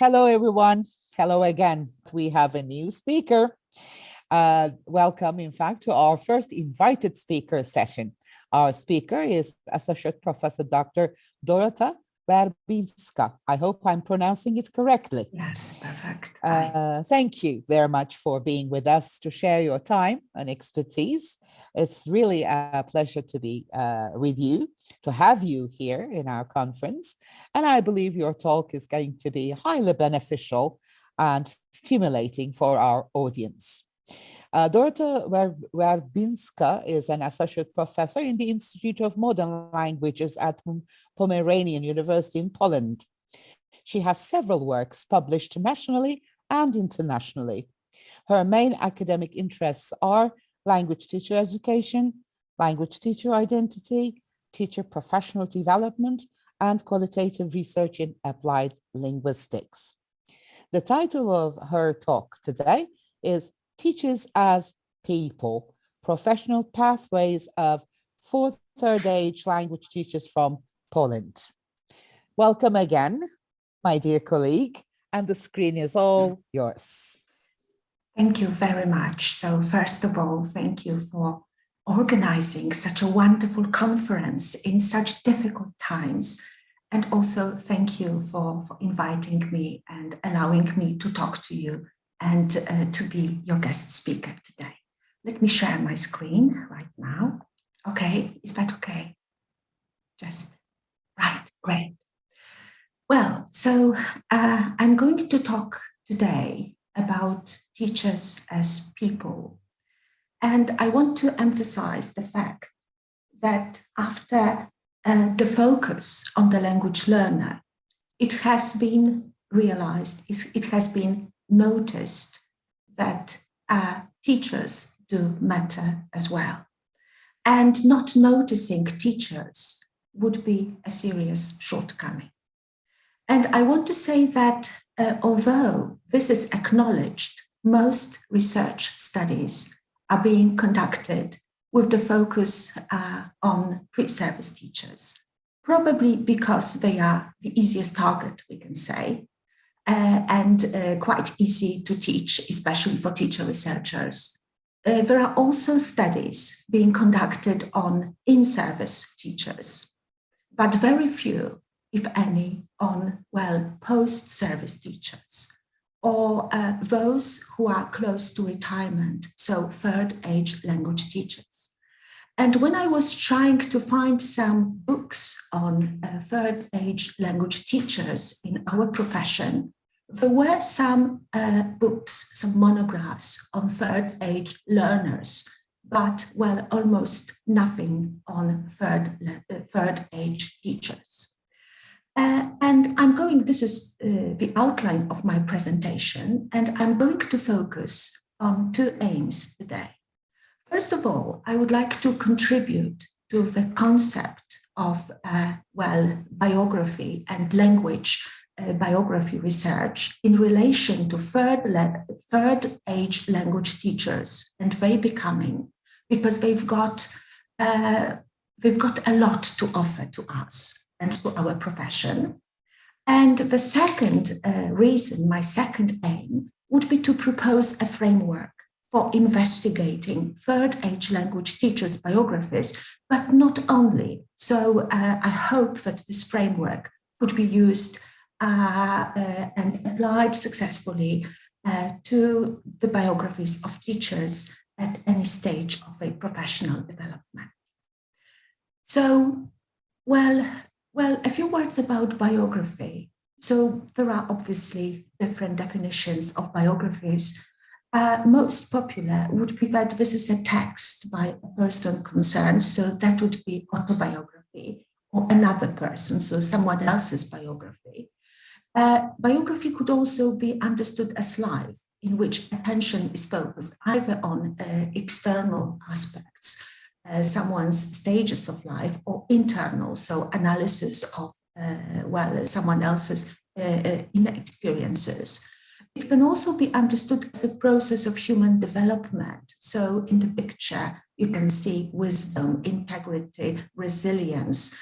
Hello, everyone. Hello again. We have a new speaker. Welcome, in fact, to our first invited speaker session. Our speaker is Associate Professor Dr. Dorota Werbińska. I hope I'm pronouncing it correctly. Yes, perfect. Thank you very much for being with us to share your time and expertise. It's really a pleasure to be with you, to have you here in our conference. And I believe your talk is going to be highly beneficial and stimulating for our audience. Dorota Werbińska is an associate professor in the Institute of Modern Languages at Pomeranian University in Poland. She has several works published nationally and internationally. Her main academic interests are language teacher education, language teacher identity, teacher professional development, and qualitative research in applied linguistics. The title of her talk today is Teachers as People, Professional Pathways of Third Age Language Teachers from Poland. Welcome again, my dear colleague, and the screen is all yours. Thank you very much. So first of all, thank you for organizing such a wonderful conference in such difficult times. And also thank you for inviting me and allowing me to talk to you and to be your guest speaker today. Let me share my screen right now. Okay, is that okay? Just right, great. Well, so I'm going to talk today about teachers as people. And I want to emphasize the fact that after the focus on the language learner, it has been realized, it has been noticed that teachers do matter as well. And not noticing teachers would be a serious shortcoming. And I want to say that although this is acknowledged, most research studies are being conducted with the focus on pre-service teachers, probably because they are the easiest target, we can say, and quite easy to teach, especially for teacher researchers. There are also studies being conducted on in-service teachers, but very few, if any, on, well, post-service teachers, or those who are close to retirement, so third-age language teachers. And when I was trying to find some books on third-age language teachers in our profession, there were some books, some monographs on third-age learners, but, well, almost nothing on third-age teachers. And I'm going, this is the outline of my presentation, and I'm going to focus on two aims today. First of all, I would like to contribute to the concept of, well, biography and language biography research in relation to third-age language teachers and they becoming, because they've got a lot to offer to us and to our profession. And the second reason, my second aim, would be to propose a framework for investigating third-age language teachers' biographies, but not only. So I hope that this framework could be used and applied successfully to the biographies of teachers at any stage of a professional development. So, well, a few words about biography. So there are obviously different definitions of biographies. Most popular would be that this is a text by a person concerned, so that would be autobiography, or another person, so someone else's biography. Biography could also be understood as life, in which attention is focused either on external aspects, someone's stages of life, or internal, so analysis of, well, someone else's inner experiences. It can also be understood as a process of human development. So in the picture, you can see wisdom, integrity, resilience.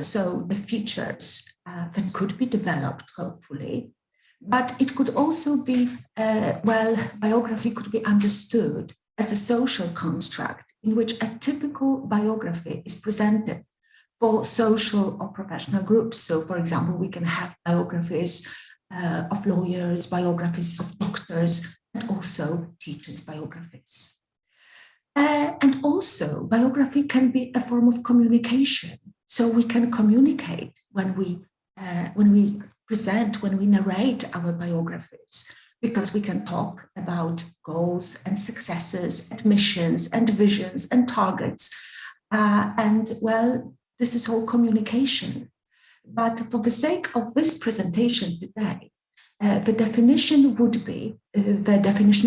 So the features that could be developed, hopefully. But it could also be, biography could be understood as a social construct in which a typical biography is presented for social or professional groups. So, for example, we can have biographies of lawyers, biographies of doctors, and also teachers' biographies. And also, biography can be a form of communication. So we can communicate when we present, when we narrate our biographies, because we can talk about goals and successes, and missions and visions and targets. This is all communication. But for the sake of this presentation today, the definition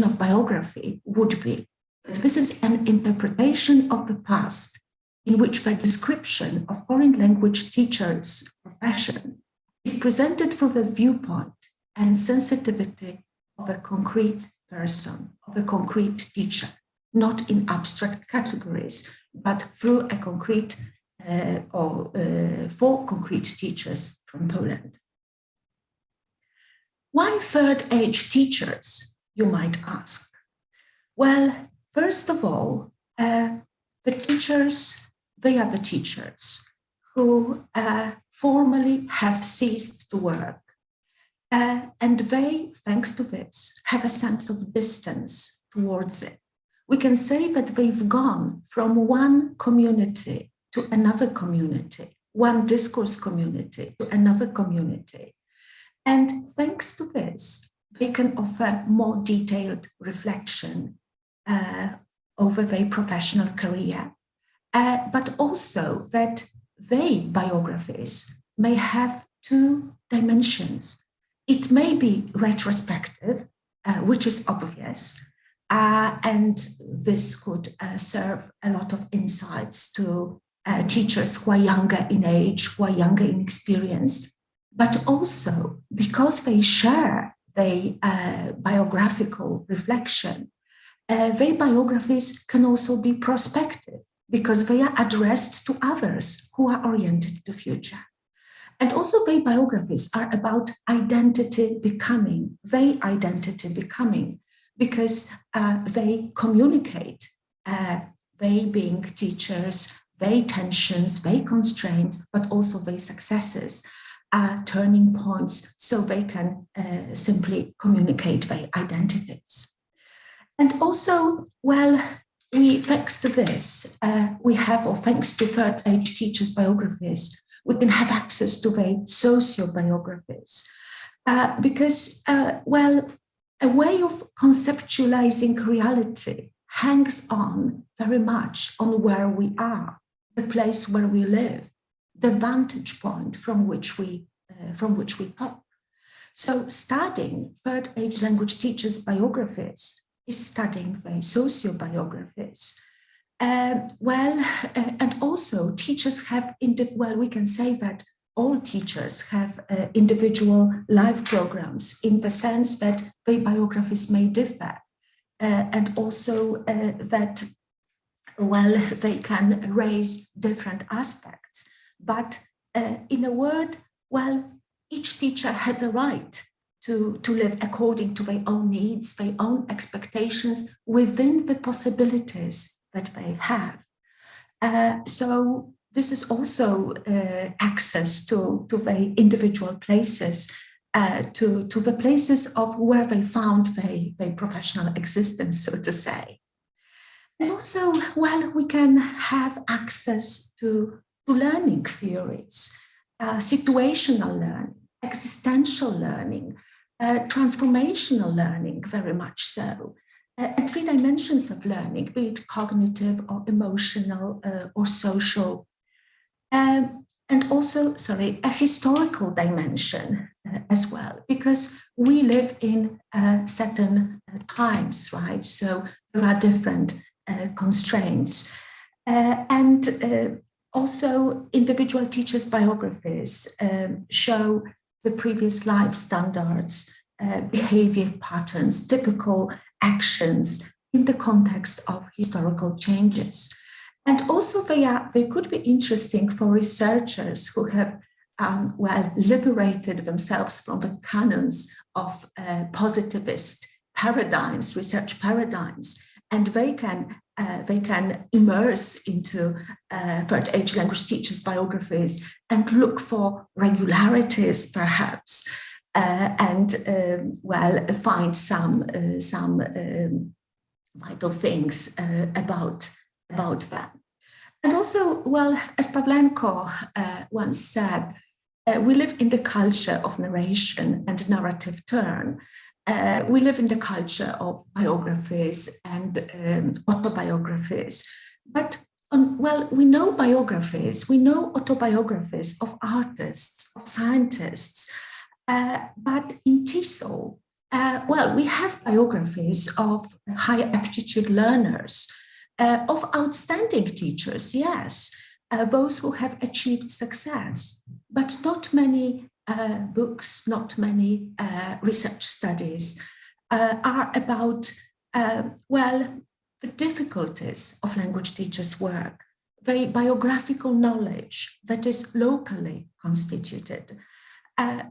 of biography would be that this is an interpretation of the past in which the description of foreign language teachers' profession is presented from the viewpoint and sensitivity of a concrete person, of a concrete teacher, not in abstract categories, but through a concrete for concrete teachers from Poland. Why third age teachers, you might ask? Well, first of all, the teachers, they are the teachers who formally have ceased to work. And they, thanks to this, have a sense of distance towards it. We can say that they've gone from one community to another community, one discourse community to another community. And thanks to this, they can offer more detailed reflection over their professional career, but also that their biographies may have two dimensions. It may be retrospective, which is obvious, and this could serve a lot of insights to teachers who are younger in age, who are younger in experience, but also because they share their biographical reflection, their biographies can also be prospective because they are addressed to others who are oriented to the future. And also their biographies are about identity becoming, their identity becoming, because they communicate, they being teachers, their tensions, their constraints, but also their successes, turning points, so they can simply communicate their identities. And also, thanks to this, thanks to third age teachers' biographies, we can have access to their socio-biographies. Because, a way of conceptualizing reality hangs on very much on where we are, the place where we live, the vantage point from which we talk. So studying third age language teachers' biographies is studying their socio-biographies. And also teachers have, we can say that all teachers have individual life programs in the sense that their biographies may differ. And also that, they can raise different aspects. But in a word, each teacher has a right to live according to their own needs, their own expectations within the possibilities that they have. So this is also access to their individual places, to the places of where they found their professional existence, so to say. And also, we can have access to learning theories, situational learning, existential learning, transformational learning, very much so. And three dimensions of learning, be it cognitive or emotional or social. And also, a historical dimension as well, because we live in certain times, right? So there are different constraints. And also individual teachers' biographies show the previous life standards, behavior patterns, typical actions in the context of historical changes. And also they could be interesting for researchers who have well, liberated themselves from the canons of positivist paradigms, research paradigms, and they can immerse into third age language teachers' biographies and look for regularities, perhaps, and well, find some vital things about them. And also, well, as Pavlenko once said, we live in the culture of narration and narrative turn. We live in the culture of biographies and autobiographies. But, well, we know biographies, we know autobiographies of artists, of scientists, but in TESOL, well, we have biographies of high aptitude learners, of outstanding teachers, yes, those who have achieved success, but not many books, not many research studies are about, well, the difficulties of language teachers' work, the biographical knowledge that is locally constituted.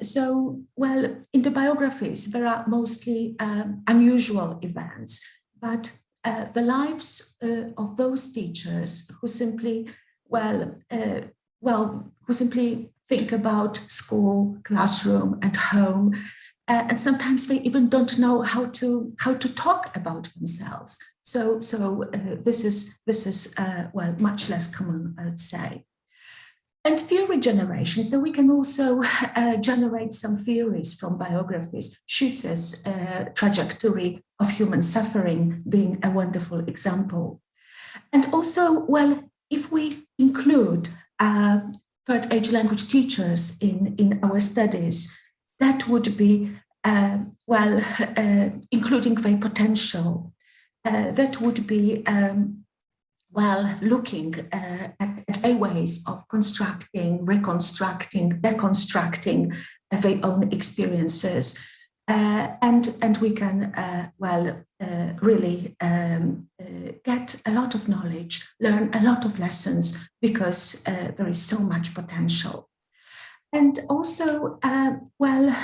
So, well, in the biographies, there are mostly unusual events, but the lives of those teachers who simply, who simply think about school, classroom, and home, and sometimes they even don't know how to talk about themselves. So this is well, much less common, I would say. And theory generation, so we can also generate some theories from biographies. Schutz's trajectory of human suffering being a wonderful example. And also, well, if we include third age language teachers in our studies, that would be, well, including their potential. That would be, well, looking at their ways of constructing, reconstructing, deconstructing their own experiences. And we can, well, really get a lot of knowledge, learn a lot of lessons, because there is so much potential. And also, well,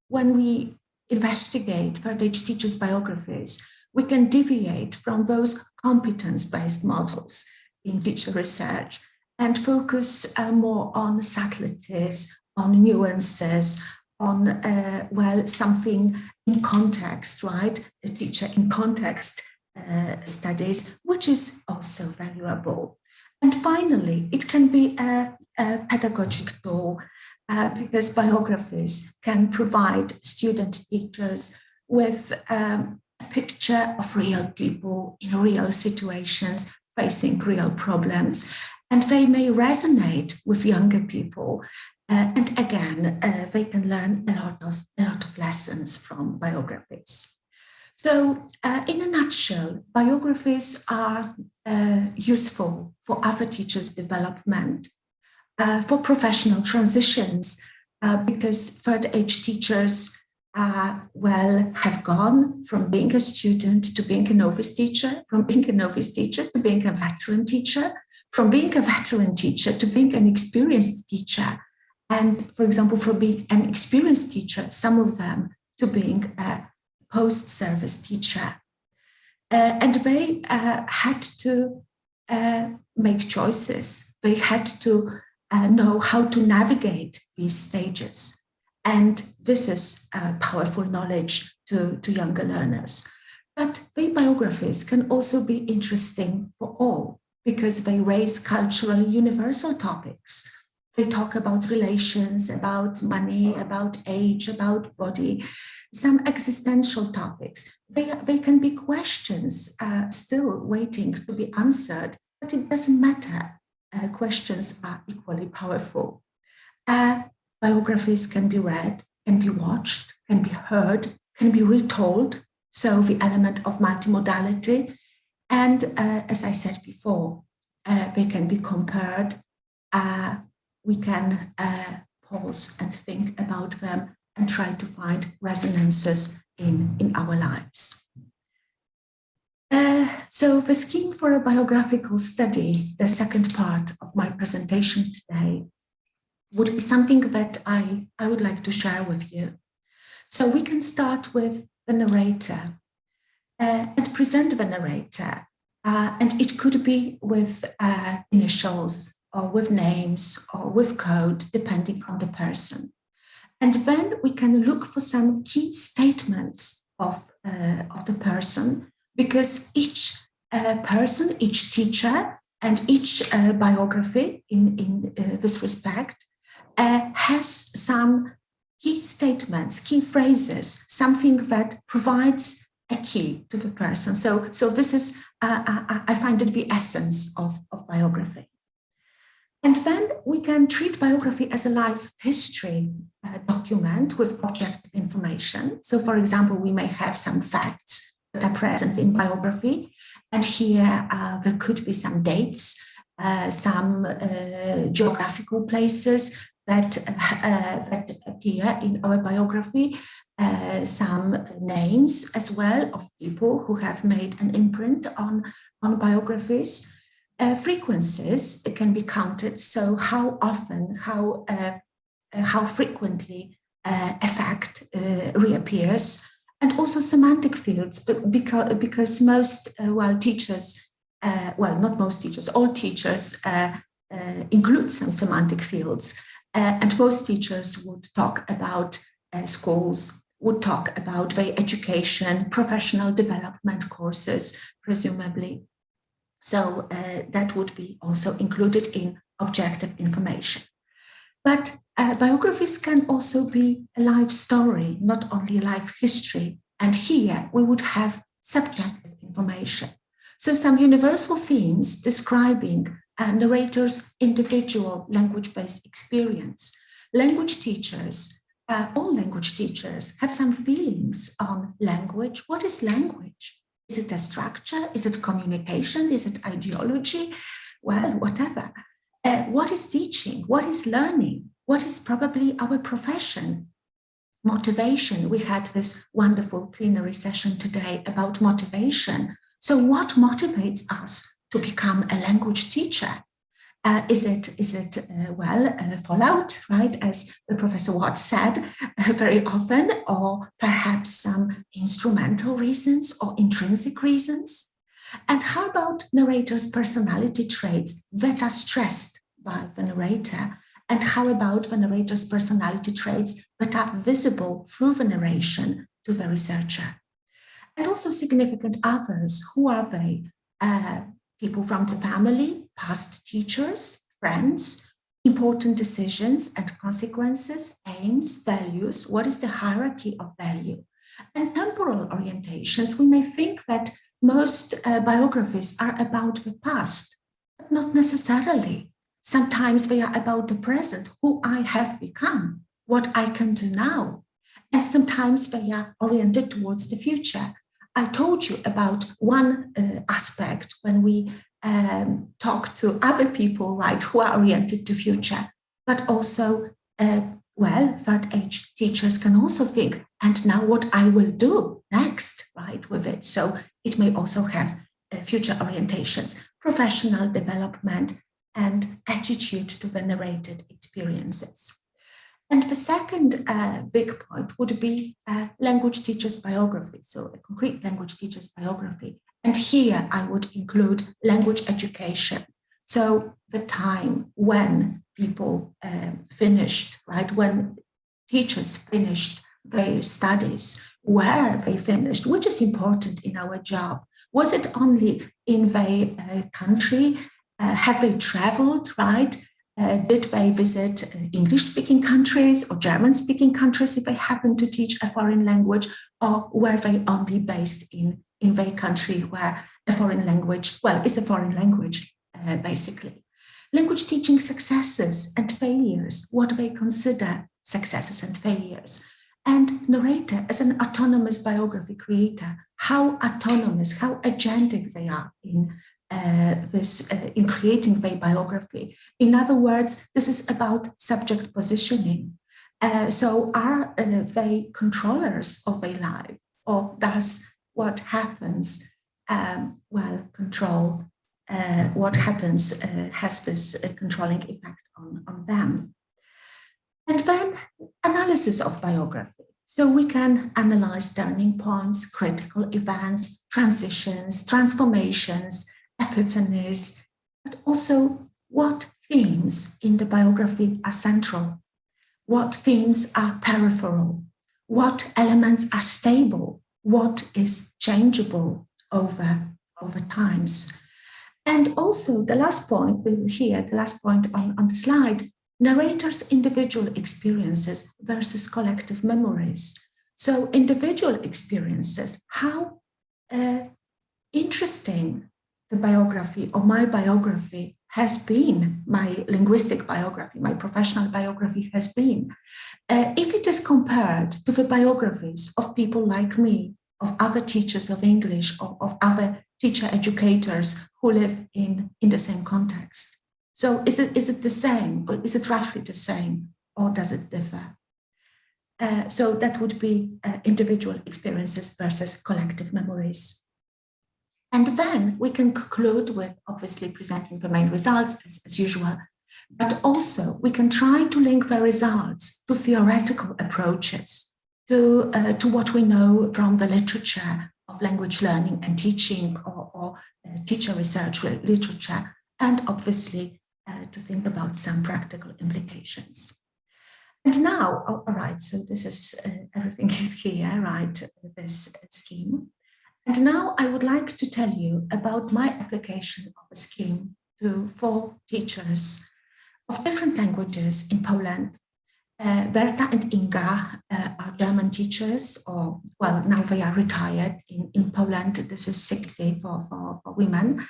when we investigate third age teachers' biographies, we can deviate from those competence-based models in teacher research and focus more on subtleties, on nuances, on, well, something in context, right? A teacher in context studies, which is also valuable. And finally, it can be a pedagogic tool because biographies can provide student teachers with a picture of real people in real situations facing real problems, and they may resonate with younger people. And again, they can learn a lot of lessons from biographies. So, in a nutshell, biographies are useful for other teachers' development, for professional transitions, because third age teachers well, have gone from being a student to being a novice teacher, from being a novice teacher to being a veteran teacher, from being a veteran teacher to being an experienced teacher. And, for example, from being an experienced teacher, some of them, to being a post-service teacher. And they had to make choices. They had to know how to navigate these stages. And this is powerful knowledge to younger learners. But their biographies can also be interesting for all because they raise culturally universal topics. They talk about relations, about money, about age, about body, some existential topics. They can be questions still waiting to be answered, but it doesn't matter. Questions are equally powerful. Biographies can be read, can be watched, can be heard, can be retold. So the element of multimodality. And as I said before, they can be compared. We can pause and think about them and try to find resonances in our lives. So the scheme for a biographical study, the second part of my presentation today, would be something that I would like to share with you. So we can start with the narrator and present the narrator. And it could be with initials or with names or with code, depending on the person. And then we can look for some key statements of the person, because each person, each teacher, and each biography in this respect has some key statements, key phrases, something that provides a key to the person. So this is, I find it the essence of biography. And then we can treat biography as a life history document with objective information. So for example, we may have some facts that are present in biography. And here there could be some dates, some geographical places that appear in our biography, some names as well of people who have made an imprint on biographies. Frequencies can be counted, so how often, how frequently a fact reappears, and also semantic fields, because most, teachers, not most teachers, all teachers include some semantic fields, and most teachers would talk about schools, would talk about their education, professional development courses, presumably. So that would be also included in objective information. But biographies can also be a life story, not only a life history. And here we would have subjective information. So some universal themes describing a narrator's individual language-based experience. Language teachers, all language teachers have some feelings on language. What is language? Is it a structure? Is it communication? Is it ideology? Well, whatever. What is teaching? What is learning? What is probably our profession? Motivation. We had this wonderful plenary session today about motivation. So what motivates us to become a language teacher? Is it fallout, right? As the Professor Watt said very often, or perhaps some instrumental reasons or intrinsic reasons? And how about narrator's personality traits that are stressed by the narrator? And how about the narrator's personality traits that are visible through the narration to the researcher? And also significant others. Who are they? People from the family, past teachers, friends, important decisions and consequences, aims, values. What is the hierarchy of value? And temporal orientations. We may think that most biographies are about the past, but not necessarily. Sometimes they are about the present, who I have become, what I can do now. And sometimes they are oriented towards the future. I told you about one aspect when we talk to other people, right, who are oriented to future, but also, third age teachers can also think, and now what I will do next, right, with it. So it may also have future orientations, professional development, and attitude to the narrated experiences. And the second big point would be language teacher's biography, so a concrete language teacher's biography. And here I would include language education. So the time when people finished, right, when teachers finished their studies, where they finished, which is important in our job. Was it only in their country? Have they traveled, right? Did they visit English-speaking countries or German-speaking countries if they happen to teach a foreign language, or were they only based in their country where a foreign language, is a foreign language, basically. Language teaching successes and failures, what they consider successes and failures. And narrator as an autonomous biography creator, how autonomous, how agentic they are in in creating their biography. In other words, this is about subject positioning. So are they controllers of their life, or does what happens, control, what happens has this controlling effect on them? And then analysis of biography. So we can analyze turning points, critical events, transitions, transformations, epiphanies, but also what themes in the biography are central, what themes are peripheral, what elements are stable, what is changeable over times. And also the last point here, the last point on the slide, narrators' individual experiences versus collective memories. So individual experiences, how interesting the biography or my biography has been, my linguistic biography, my professional biography has been. If it is compared to the biographies of people like me, of other teachers of English, or of other teacher educators who live in the same context. So is it the same, or is it roughly the same, or does it differ? So that would be individual experiences versus collective memories. And then we can conclude with obviously presenting the main results as usual, but also we can try to link the results to theoretical approaches, to what we know from the literature of language learning and teaching, or teacher research literature, and obviously to think about some practical implications. And now, all right, so this is, everything is here, right, this scheme. And now I would like to tell you about my application of a scheme to 4 teachers of different languages in Poland. Berta and Inga are German teachers, or, well, now they are retired in Poland. This is 60 for women.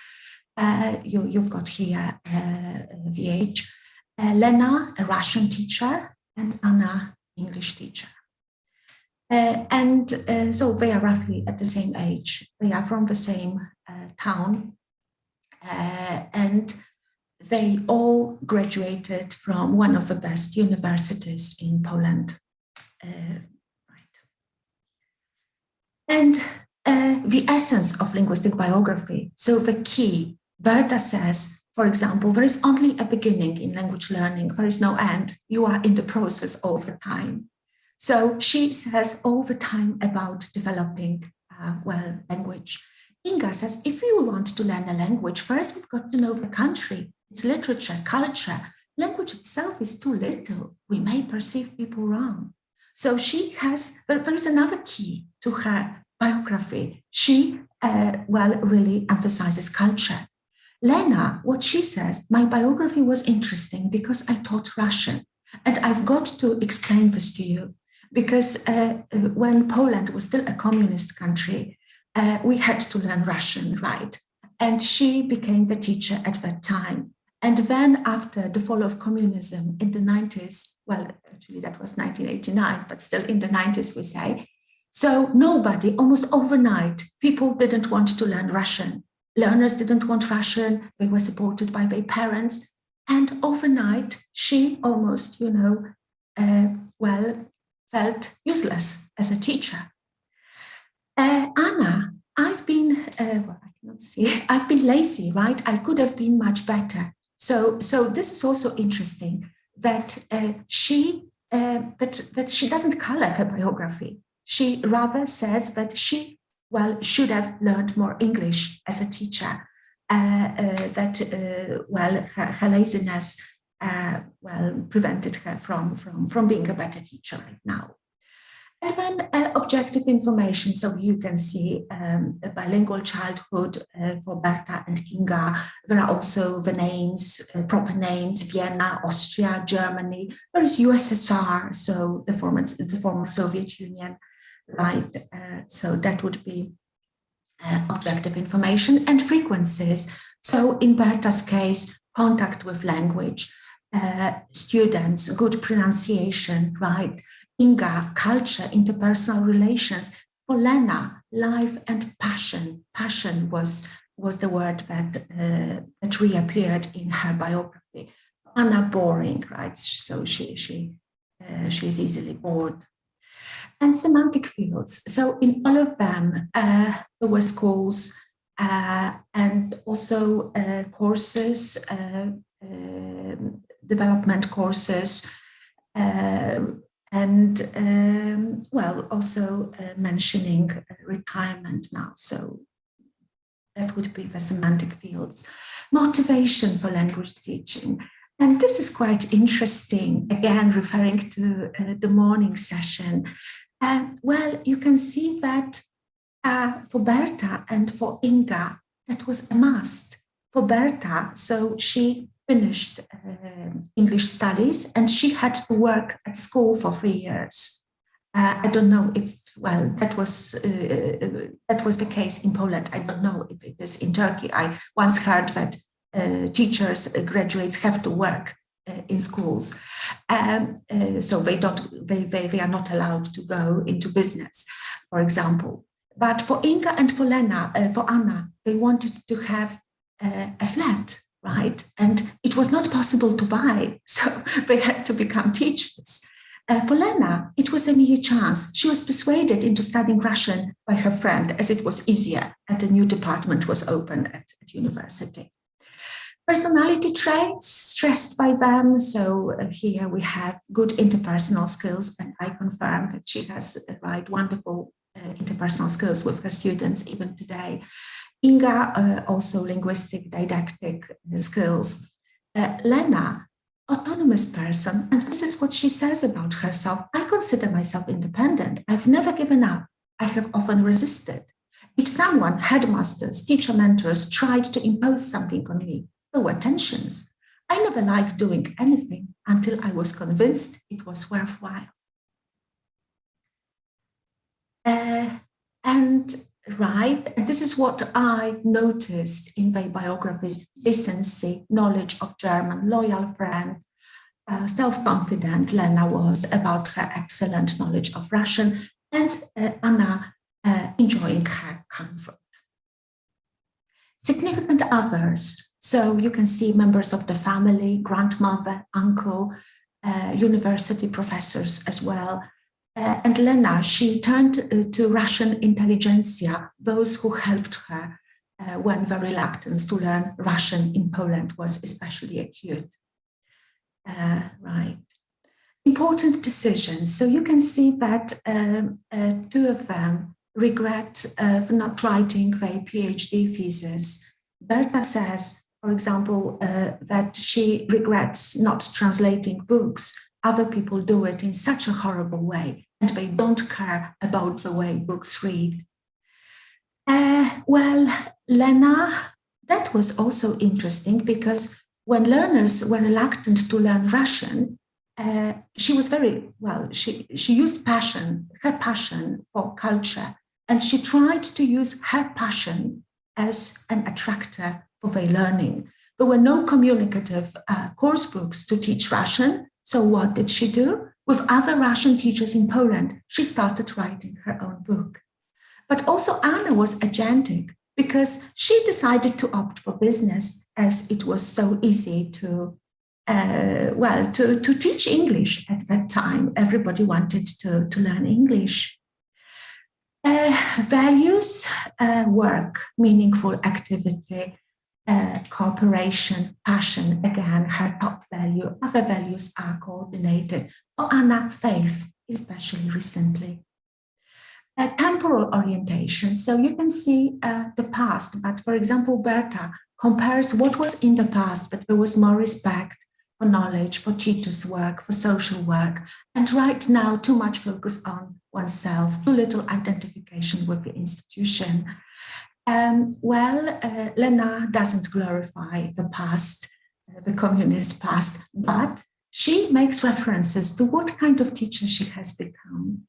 You've got here the age. Lena, a Russian teacher, and Anna, English teacher. So they are roughly at the same age. They are from the same town, and they all graduated from one of the best universities in Poland. Right. And the essence of linguistic biography, so the key, Berta says, for example, there is only a beginning in language learning, there is no end. You are in the process all the time. So she says all the time about developing, language. Inga says, if you want to learn a language, first we've got to know the country, its literature, culture. Language itself is too little. We may perceive people wrong. So she has, there is another key to her biography. She, really emphasizes culture. Lena, what she says, my biography was interesting because I taught Russian. And I've got to explain this to you because when Poland was still a communist country, we had to learn Russian, right? And she became the teacher at that time. And then after the fall of communism in the 90s, well, actually that was 1989, but still in the 90s, we say. So nobody, almost overnight, people didn't want to learn Russian. Learners didn't want Russian. They were supported by their parents. And overnight, she almost, felt useless as a teacher. Anna, I've been, I've been lazy, right? I could have been much better. So this is also interesting that she doesn't color her biography. She rather says that she, should have learned more English as a teacher. Her laziness, prevented her from being a better teacher right now. And then objective information. So you can see a bilingual childhood for Berta and Inga. There are also the names, proper names, Vienna, Austria, Germany. There is USSR, so the former Soviet Union, right? So that would be objective information and frequencies. So in Berta's case, contact with language, students, good pronunciation, right? Inga, culture, interpersonal relations. For Lena, life and passion. Passion was the word that reappeared in her biography. Anna, boring, right? So she is easily bored. And semantic fields. So in all of them, there were schools and also courses, development courses, Well, also mentioning retirement now. So that would be the semantic fields. Motivation for language teaching. And this is quite interesting, again, referring to the morning session. Well, you can see that for Berta and for Inga, that was a must. For Berta, so she finished English studies and she had to work at school for 3 years. I don't know if, well, that was the case in Poland. I don't know if it is in Turkey. I once heard that teachers, graduates have to work in schools, so they are not allowed to go into business, for example. But for Inga and for Anna, they wanted to have a flat, right? And it was not possible to buy, so they had to become teachers. For Lena, it was a mere chance. She was persuaded into studying Russian by her friend, as it was easier and a new department was opened at university. Personality traits stressed by them. So here we have good interpersonal skills, and I confirm that she has wonderful interpersonal skills with her students even today. Inga, also linguistic, didactic skills. Lena, autonomous person, and this is what she says about herself. I consider myself independent. I've never given up. I have often resisted. If someone, headmasters, teacher mentors, tried to impose something on me, there were tensions. I never liked doing anything until I was convinced it was worthwhile. And this is what I noticed in their biographies: decency, knowledge of German, loyal friend, self-confident Lena was about her excellent knowledge of Russian, and Anna enjoying her comfort. Significant others. So you can see members of the family, grandmother, uncle, university professors as well. And Lena, she turned to Russian intelligentsia, those who helped her when the reluctance to learn Russian in Poland was especially acute. Important decisions. So you can see that two of them regret for not writing their PhD thesis. Berta says, for example, that she regrets not translating books. Other people do it in such a horrible way, and they don't care about the way books read. Well, Lena, that was also interesting, because when learners were reluctant to learn Russian, she was she used her passion for culture, and she tried to use her passion as an attractor for their learning. There were no communicative course books to teach Russian. So what did she do? With other Russian teachers in Poland, she started writing her own book. But also Anna was agentic, because she decided to opt for business, as it was so easy to teach English at that time. Everybody wanted to learn English. Values, work, meaningful activity, cooperation, passion, again, her top value. Other values are coordinated. For Anna, faith, especially recently. Temporal orientation. So you can see the past, but for example, Berta compares what was in the past, but there was more respect for knowledge, for teachers' work, for social work. And right now, too much focus on oneself, too little identification with the institution. Lena doesn't glorify the past, the communist past, but she makes references to what kind of teacher she has become.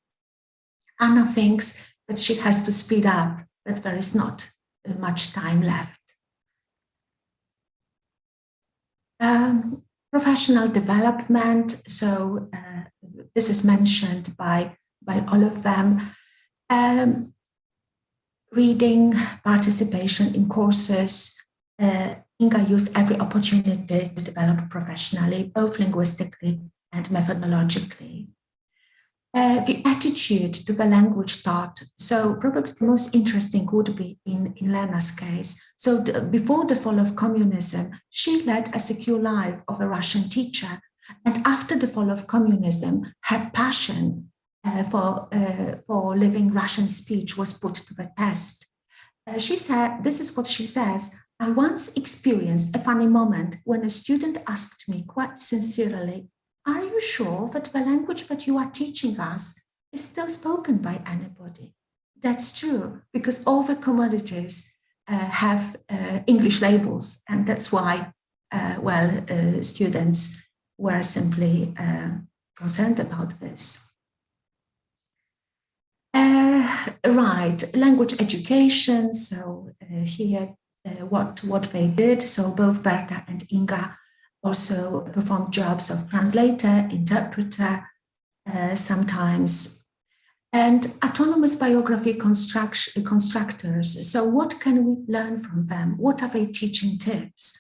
Anna thinks that she has to speed up, that there is not much time left. Professional development, so this is mentioned by all of them. Reading, participation in courses. Inga used every opportunity to develop professionally, both linguistically and methodologically. The attitude to the language taught. So probably the most interesting would be in Lena's case. So before the fall of communism, she led a secure life of a Russian teacher, And after the fall of communism, her passion for living Russian speech was put to the test. She said, this is what she says, I once experienced a funny moment when a student asked me quite sincerely, are you sure that the language that you are teaching us is still spoken by anybody? That's true, because all the commodities have English labels, and that's why, students were simply concerned about this. Right, language education. So here, what they did. So both Berta and Inga also performed jobs of translator, interpreter, sometimes, and autonomous biography constructors. So what can we learn from them? What are they teaching tips?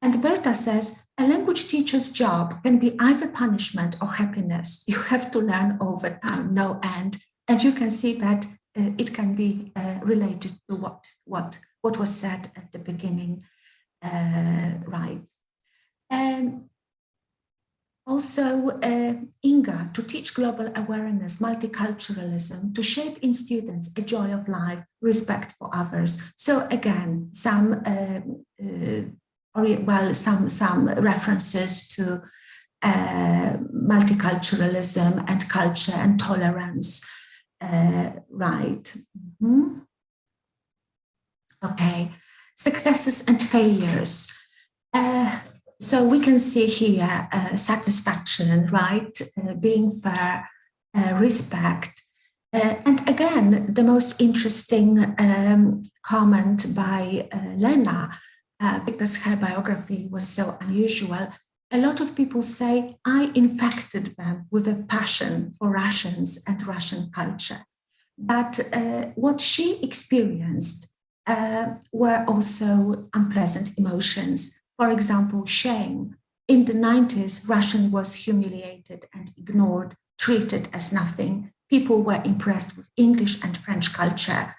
And Berta says, a language teacher's job can be either punishment or happiness. You have to learn all the time, no end. And you can see that it can be related to what was said at the beginning, right? And also Inga, to teach global awareness, multiculturalism, to shape in students a joy of life, respect for others. So again, some references to multiculturalism and culture and tolerance. Right. Mm-hmm. Okay, successes and failures. So we can see here satisfaction, right? Being fair, respect. And again, the most interesting comment by Lena, because her biography was so unusual, a lot of people say, I infected them with a passion for Russians and Russian culture. But what she experienced were also unpleasant emotions. For example, shame. In the 90s, Russian was humiliated and ignored, treated as nothing. People were impressed with English and French culture.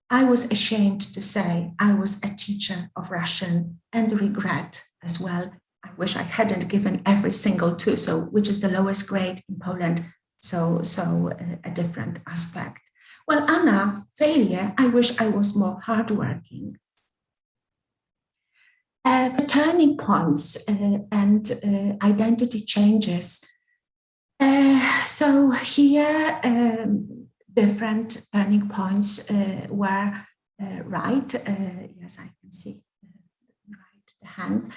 I was ashamed to say I was a teacher of Russian, and regret as well. I wish I hadn't given every single two, which is the lowest grade in Poland. So a different aspect. Well, Anna, failure, I wish I was more hardworking. The turning points and identity changes. So here, different turning points were right. Yes, I can see the hand.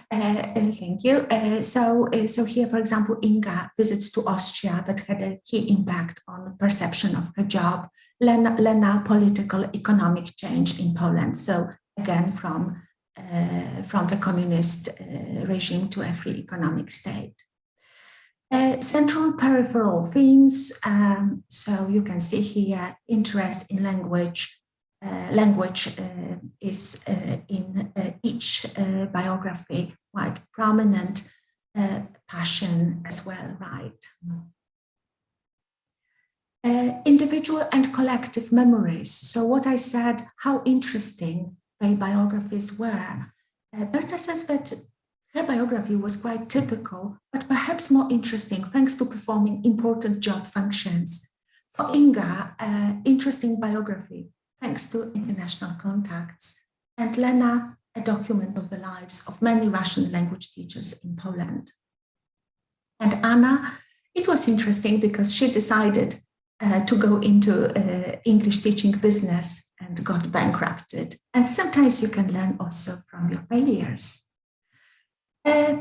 Thank you. So here, for example, Inga visits to Austria that had a key impact on perception of her job. Lena, political economic change in Poland. So again, from the communist regime to a free economic state. Central peripheral themes, so you can see here interest in language. Language is in each biography quite prominent, passion as well, right? Individual and collective memories. So what I said, how interesting the biographies were. Berta says that her biography was quite typical, but perhaps more interesting thanks to performing important job functions. For Inga, interesting biography thanks to international contacts. And Lena, a document of the lives of many Russian language teachers in Poland. And Anna, it was interesting because she decided to go into English teaching business and got bankrupted. And sometimes you can learn also from your failures.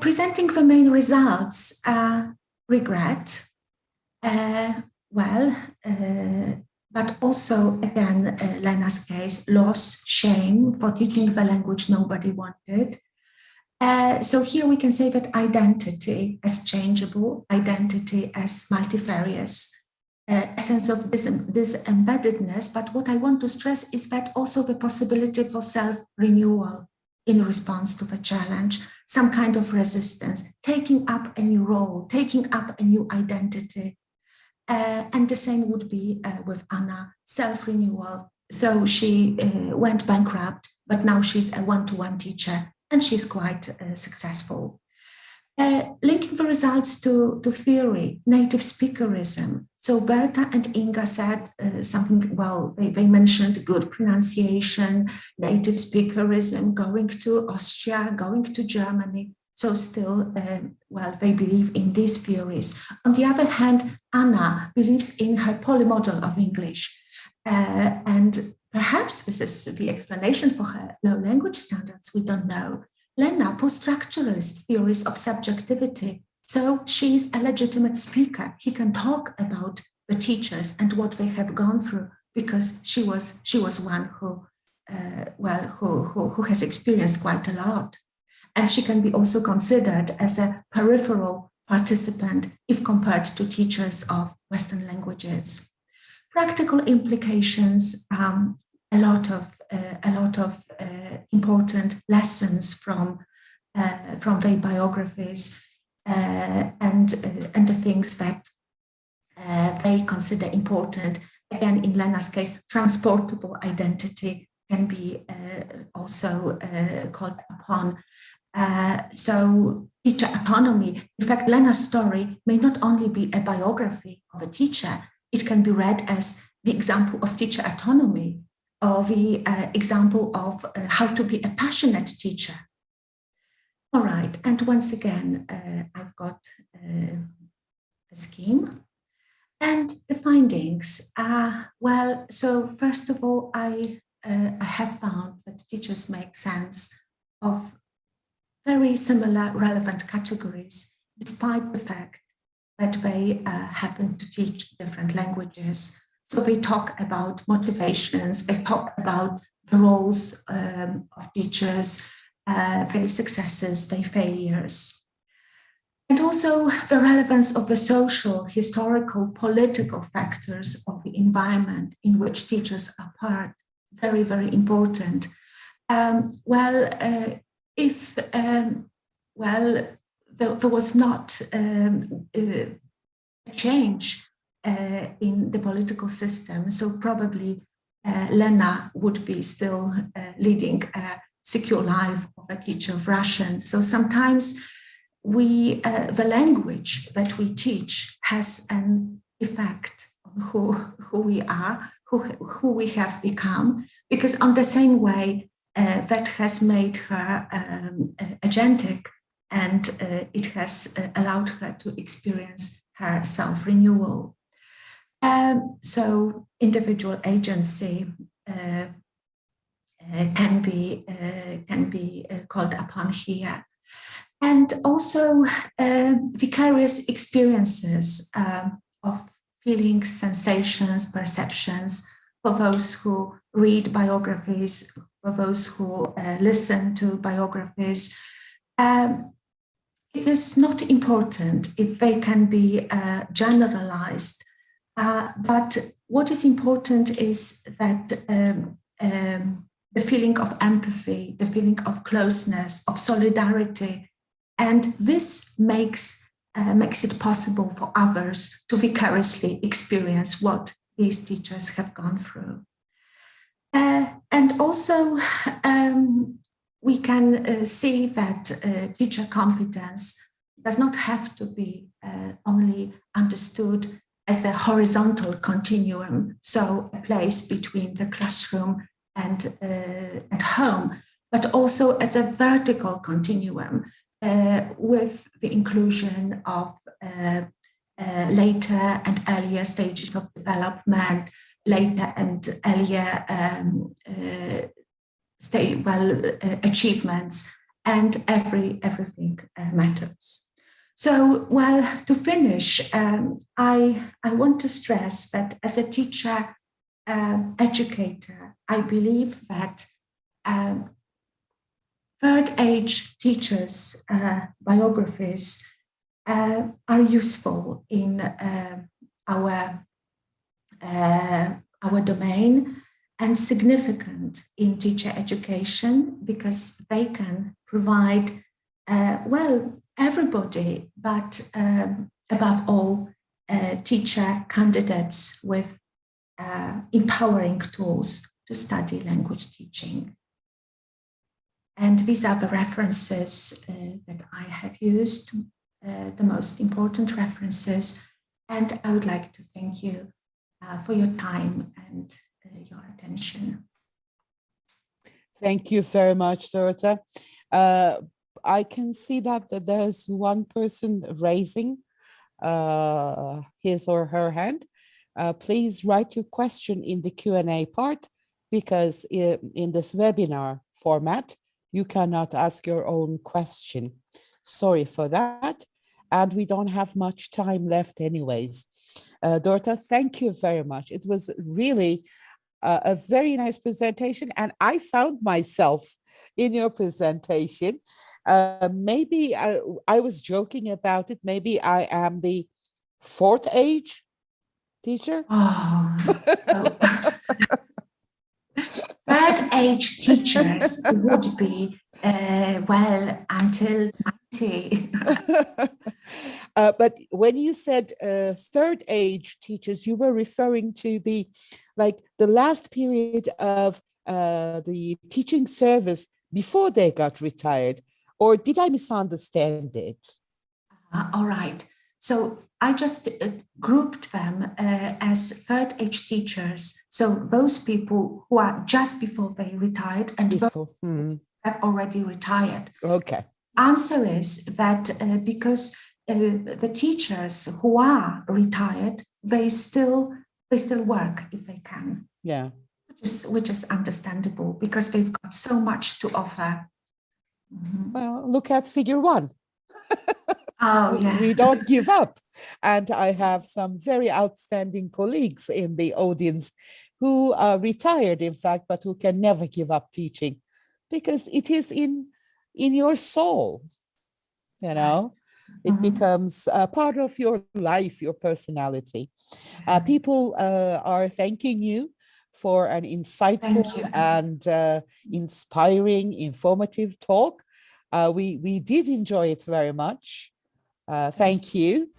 Presenting the main results, regret, but also, again, Lena's case, loss, shame for teaching the language nobody wanted. So here we can say that identity as changeable, identity as multifarious, a sense of this embeddedness. But what I want to stress is that also the possibility for self-renewal in response to the challenge, some kind of resistance, taking up a new role, taking up a new identity. And the same would be with Anna, self-renewal. So she went bankrupt, but now she's a one-to-one teacher and she's quite successful. Linking the results to theory, native speakerism. So Berta and Inga said something, well, they mentioned good pronunciation, native speakerism, going to Austria, going to Germany. So still, well, they believe in these theories. On the other hand, Anna believes in her polymodel of English. And perhaps this is the explanation for her low language standards, we don't know. Lena, post-structuralist theories of subjectivity. So she's a legitimate speaker. He can talk about the teachers and what they have gone through because she was one who, who has experienced quite a lot. And she can be also considered as a peripheral participant if compared to teachers of Western languages. Practical implications, a lot of important lessons from their biographies and the things that they consider important. Again, in Lena's case, transportable identity can be also called upon. So teacher autonomy. In fact, Lena's story may not only be a biography of a teacher, it can be read as the example of teacher autonomy, or the example of how to be a passionate teacher. All right, and once again, I've got the scheme and the findings. Well, so first of all, I have found that teachers make sense of very similar relevant categories, despite the fact that they happen to teach different languages. So they talk about motivations, they talk about the roles of teachers, their successes, their failures. And also the relevance of the social, historical, political factors of the environment in which teachers are part, very, very important. If there was not a change in the political system, so probably Lena would be still leading a secure life of a teacher of Russian. So sometimes the language that we teach has an effect on who we are, who we have become, because on the same way that has made her agentic, and it has allowed her to experience her self-renewal. So individual agency can be called upon here. And also vicarious experiences of feelings, sensations, perceptions for those who read biographies, for those who listen to biographies. It is not important if they can be generalized, but what is important is that the feeling of empathy, the feeling of closeness, of solidarity, and this makes it possible for others to vicariously experience what these teachers have gone through. And also, we can see that teacher competence does not have to be only understood as a horizontal continuum, so a place between the classroom and home, but also as a vertical continuum with the inclusion of later and earlier stages of development, later and earlier achievements, and everything matters. So, well, to finish, I want to stress that as a teacher, educator, I believe that third age teachers' biographies are useful in our domain and significant in teacher education because they can provide, everybody, but above all, teacher candidates with empowering tools to study language teaching. And these are the references that I have used, the most important references. And I would like to thank you for your time and your attention. Thank you very much, Dorota. I can see that there's one person raising his or her hand. Please write your question in the Q&A part, because in this webinar format, you cannot ask your own question. Sorry for that. And we don't have much time left anyways. Dorota, thank you very much. It was really a very nice presentation, and I found myself in your presentation. Maybe I was joking about it. Maybe I am the fourth age teacher. Oh, third age teachers would be, well, until 90. But when you said third age teachers, you were referring to the last period of the teaching service before they got retired, or did I misunderstand it? All right. So I just grouped them as third age teachers. So those people who are just before they retired and have already retired. Okay. Answer is that because the teachers who are retired, they still work if they can. Yeah. Which is understandable, because they've got so much to offer. Mm-hmm. Well, look at figure 1. Oh, yeah. We don't give up. And I have some very outstanding colleagues in the audience who are retired, in fact, but who can never give up teaching, because it is in your soul, you know. It becomes a part of your life, your personality. People are thanking you for an insightful and inspiring, informative talk. We did enjoy it very much. Thank you.